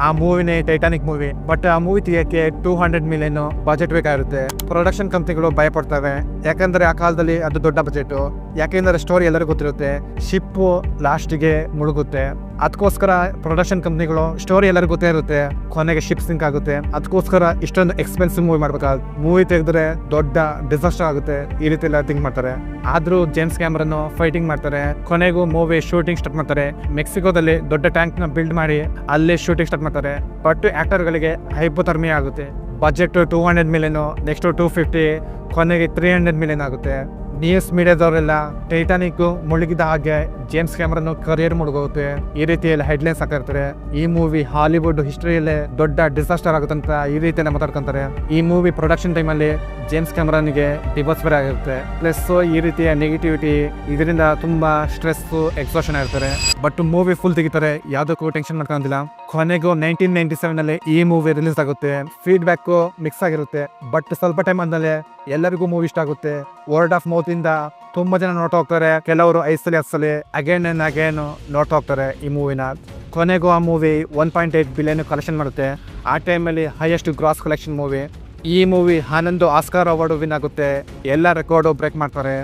ಆ ಮೂವಿನೇ Titanic movie. But ಆ movie ತೆಗಿಯಕ್ಕೆ 200 million budget ಬೇಕಾಗಿರುತ್ತೆ. ಪ್ರೊಡಕ್ಷನ್ ಕಂಪ್ನಿಗಳು ಭಯ ಪಡ್ತವೆ, ಯಾಕಂದ್ರೆ ಆ ಕಾಲದಲ್ಲಿ ಅದು ದೊಡ್ಡ ಬಜೆಟ್. ಯಾಕೆಂದ್ರೆ ಸ್ಟೋರಿ ಎಲ್ಲರಿಗೂ ಗೊತ್ತಿರುತ್ತೆ, ಶಿಪ್ ಲಾಸ್ಟ್ಗೆ ಮುಳುಗುತ್ತೆ. ಅದಕ್ಕೋಸ್ಕರ ಪ್ರೊಡಕ್ಷನ್ ಕಂಪ್ನಿಗಳು ಸ್ಟೋರಿ ಎಲ್ಲರಿಗೂ ಗೊತ್ತೇ ಇರುತ್ತೆ, ಕೊನೆಗೆ ಶಿಪ್ ಸಿಂಕ್ ಆಗುತ್ತೆ. ಅದಕ್ಕೋಸ್ಕರ ಇಷ್ಟೊಂದು ಎಕ್ಸ್ಪೆನ್ಸಿವ್ ಮೂವಿ ಮಾಡ್ಬೇಕಾಗುತ್ತೆ. ಮೂವಿ ತೆಗೆದ್ರೆ ದೊಡ್ಡ ಡಿಸಾಸ್ಟರ್ ಆಗುತ್ತೆ, ಈ ರೀತಿ ಎಲ್ಲ ಥಿಂಕ್ ಮಾಡ್ತಾರೆ. ಆದ್ರೂ ಜೇಮ್ಸ್ ಕ್ಯಾಮರನ್ ಫೈಟಿಂಗ್ ಮಾಡ್ತಾರೆ. ಕೊನೆಗೂ ಮೂವಿ ಶೂಟಿಂಗ್ ಸ್ಟಾರ್ಟ್ ಮಾಡ್ತಾರೆ. ಮೆಕ್ಸಿಕೋದಲ್ಲಿ ದೊಡ್ಡ ಟ್ಯಾಂಕ್ ನ ಬಿಲ್ಡ್ ಮಾಡಿ ಅಲ್ಲೇ ಶೂಟಿಂಗ್ ಸ್ಟಾರ್ಟ್ ಮಾಡ್ತಾರೆ. ಬಟ್ ಆಕ್ಟರ್ಗಳಿಗೆ ಹೈಪೋಥರ್ಮಿಯಾ ಆಗುತ್ತೆ. ಬಜೆಟ್ 200 ಮಿಲಿಯನ್, ನೆಕ್ಸ್ಟ್ 250, ಕೊನೆಗೆ 300 ಮಿಲಿಯನ್ ಆಗುತ್ತೆ. ನ್ಯೂಸ್ ಮೀಡಿಯಾದವರೆಲ್ಲ ಟೈಟಾನಿಕ್ ಮುಳುಗಿದ ಹಾಗೆ ಜೇಮ್ಸ್ ಕ್ಯಾಮರನ್ ಕರಿಯರ್ ಮುಳುಗೋಗುತ್ತೆ, ಈ ರೀತಿಯಲ್ಲಿ ಹೆಡ್ಲೈನ್ಸ್ ಹಾಕಿರ್ತಾರೆ. ಈ ಮೂವಿ ಹಾಲಿವುಡ್ ಹಿಸ್ಟ್ರಿಯಲ್ಲೇ ದೊಡ್ಡ ಡಿಸಾಸ್ಟರ್ ಆಗುತ್ತಂತ ಈ ರೀತಿಯಲ್ಲ ಮಾತಾಡ್ಕೊಂತಾರೆ. ಈ ಮೂವಿ ಪ್ರೊಡಕ್ಷನ್ ಟೈಮಲ್ಲಿ ಜೇಮ್ಸ್ ಕ್ಯಾಮರನ್ಗೆ ಡಿವೋರ್ಸ್ ಬೇರೆ ಆಗುತ್ತೆ. ಪ್ಲಸ್ ಈ ರೀತಿಯ ನೆಗೆಟಿವಿಟಿ, ಇದರಿಂದ ತುಂಬಾ ಸ್ಟ್ರೆಸ್, ಎಕ್ಸಾಷನ್ ಆಗಿರ್ತಾರೆ. ಬಟ್ ಮೂವಿ ಫುಲ್ ತೆಗಿತಾರೆ, ಯಾವುದಕ್ಕೂ ಟೆನ್ಷನ್ ಮಾಡ್ಕೊಂಡಿಲ್ಲ. ಕೊನೆಗೂ 1997 ಈ ಮೂವಿ ರಿಲೀಸ್ ಆಗುತ್ತೆ. ಫೀಡ್ಬ್ಯಾಕ್ ಮಿಕ್ಸ್ ಆಗಿರುತ್ತೆ. ಬಟ್ ಸ್ವಲ್ಪ ಟೈಮ್ ಆದ್ಮೇಲೆ ಎಲ್ಲರಿಗೂ ಮೂವಿ ಇಷ್ಟ ಆಗುತ್ತೆ. ವರ್ಡ್ ಆಫ್ ಮೌತ್ ಇಂದ ತುಂಬಾ ಜನ ನೋಡ್ತಾ ಹೋಗ್ತಾರೆ. ಕೆಲವರು 5 ಸಲ 10 ಸಲ ಅಗೇನ್ ಅಂಡ್ ಅಗೇನ್ ನೋಡ್ತಾ ಹೋಗ್ತಾರೆ ಈ ಮೂವಿನ. ಕೊನೆಗೂ ಆ ಮೂವಿ 1.8 ಬಿಲಿಯನ್ ಕಲೆಕ್ಷನ್ ಮಾಡುತ್ತೆ. ಆ ಟೈಮಲ್ಲಿ ಹೈಯೆಸ್ಟ್ ಗ್ರಾಸ್ ಕಲೆಕ್ಷನ್ ಮೂವಿ. ಈ ಮೂವಿ 11 ಆಸ್ಕಾರ್ ಅವಾರ್ಡ್ ವಿನ್ ಆಗುತ್ತೆ. ಎಲ್ಲ ರೆಕಾರ್ಡು ಬ್ರೇಕ್ ಮಾಡ್ತಾರೆ.